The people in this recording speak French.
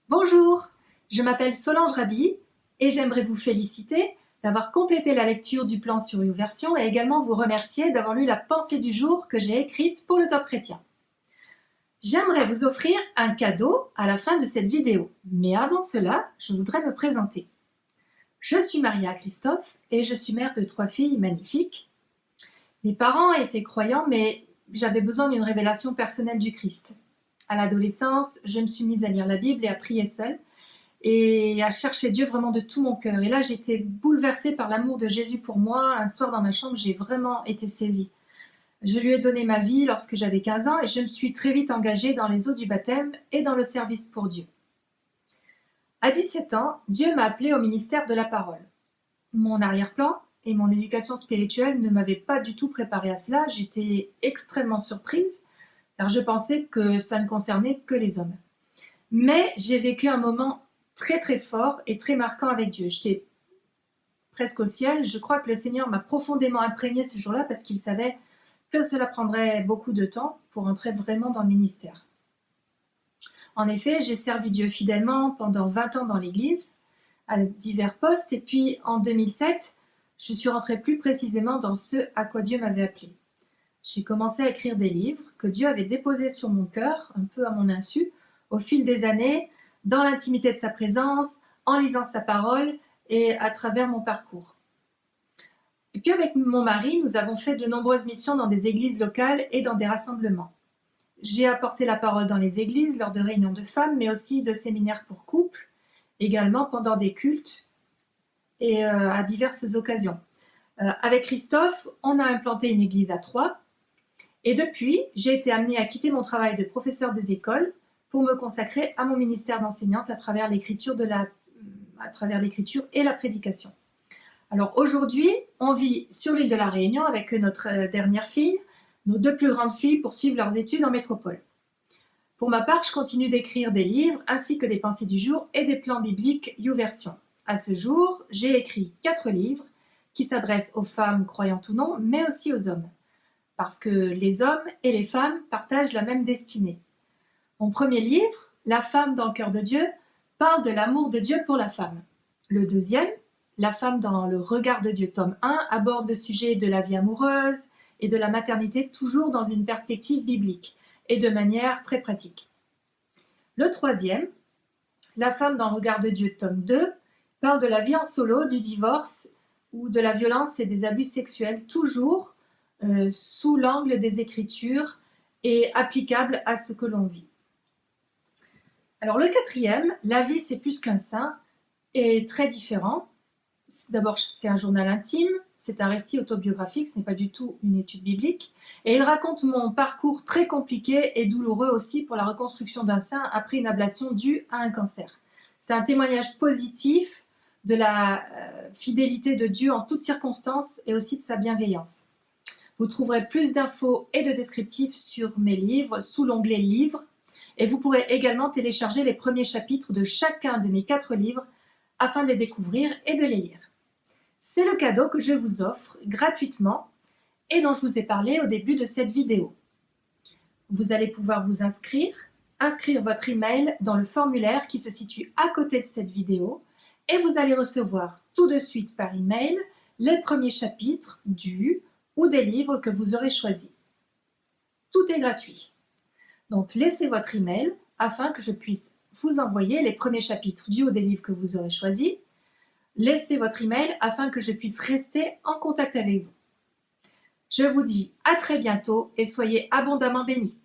Bonjour, je m'appelle Solange Raby et j'aimerais vous féliciter d'avoir complété la lecture du plan sur YouVersion et également vous remercier d'avoir lu la pensée du jour que j'ai écrite pour le Top Chrétien. J'aimerais vous offrir un cadeau à la fin de cette vidéo, mais avant cela, je voudrais me présenter. Je suis Maria Christophe et je suis mère de 3 filles magnifiques. Mes parents étaient croyants, mais j'avais besoin d'une révélation personnelle du Christ. À l'adolescence, je me suis mise à lire la Bible et à prier seule et à chercher Dieu vraiment de tout mon cœur. Et là, j'étais bouleversée par l'amour de Jésus pour moi. Un soir dans ma chambre, j'ai vraiment été saisie. Je lui ai donné ma vie lorsque j'avais 15 ans et je me suis très vite engagée dans les eaux du baptême et dans le service pour Dieu. À 17 ans, Dieu m'a appelée au ministère de la parole. Mon arrière-plan et mon éducation spirituelle ne m'avaient pas du tout préparée à cela. J'étais extrêmement surprise car je pensais que ça ne concernait que les hommes. Mais j'ai vécu un moment très très fort et très marquant avec Dieu. J'étais presque au ciel. Je crois que le Seigneur m'a profondément imprégnée ce jour-là parce qu'il savait que cela prendrait beaucoup de temps pour entrer vraiment dans le ministère. En effet, j'ai servi Dieu fidèlement pendant 20 ans dans l'Église, à divers postes, et puis en 2007, je suis rentrée plus précisément dans ce à quoi Dieu m'avait appelée. J'ai commencé à écrire des livres que Dieu avait déposés sur mon cœur, un peu à mon insu, au fil des années, dans l'intimité de sa présence, en lisant sa parole et à travers mon parcours. Et puis avec mon mari, nous avons fait de nombreuses missions dans des églises locales et dans des rassemblements. J'ai apporté la parole dans les églises lors de réunions de femmes, mais aussi de séminaires pour couples, également pendant des cultes et à diverses occasions. Avec Christophe, on a implanté une église à Troyes. Et depuis, j'ai été amenée à quitter mon travail de professeur des écoles pour me consacrer à mon ministère d'enseignante à travers l'écriture et la prédication. Alors aujourd'hui, on vit sur l'île de la Réunion avec notre dernière fille. Nos 2 plus grandes filles poursuivent leurs études en métropole. Pour ma part, je continue d'écrire des livres ainsi que des pensées du jour et des plans bibliques YouVersion. À ce jour, j'ai écrit 4 livres qui s'adressent aux femmes croyantes ou non, mais aussi aux hommes. Parce que les hommes et les femmes partagent la même destinée. Mon premier livre, La femme dans le cœur de Dieu, parle de l'amour de Dieu pour la femme. Le deuxième, La femme dans le regard de Dieu, tome 1, aborde le sujet de la vie amoureuse et de la maternité, toujours dans une perspective biblique et de manière très pratique. Le troisième, La femme dans le regard de Dieu, tome 2, parle de la vie en solo, du divorce ou de la violence et des abus sexuels, toujours sous l'angle des Écritures et applicable à ce que l'on vit. Alors le quatrième, La vie c'est plus qu'un sein, est très différent. D'abord, c'est un journal intime, c'est un récit autobiographique, ce n'est pas du tout une étude biblique, et il raconte mon parcours très compliqué et douloureux aussi pour la reconstruction d'un sein après une ablation due à un cancer. C'est un témoignage positif de la fidélité de Dieu en toutes circonstances et aussi de sa bienveillance. Vous trouverez plus d'infos et de descriptifs sur mes livres sous l'onglet Livres et vous pourrez également télécharger les premiers chapitres de chacun de mes 4 livres afin de les découvrir et de les lire. C'est le cadeau que je vous offre gratuitement et dont je vous ai parlé au début de cette vidéo. Vous allez pouvoir vous inscrire votre email dans le formulaire qui se situe à côté de cette vidéo et vous allez recevoir tout de suite par email les premiers chapitres ou des livres que vous aurez choisis. Tout est gratuit. Donc laissez votre email afin que je puisse vous envoyer les premiers chapitres ou des livres que vous aurez choisis. Laissez votre email afin que je puisse rester en contact avec vous. Je vous dis à très bientôt et soyez abondamment bénis.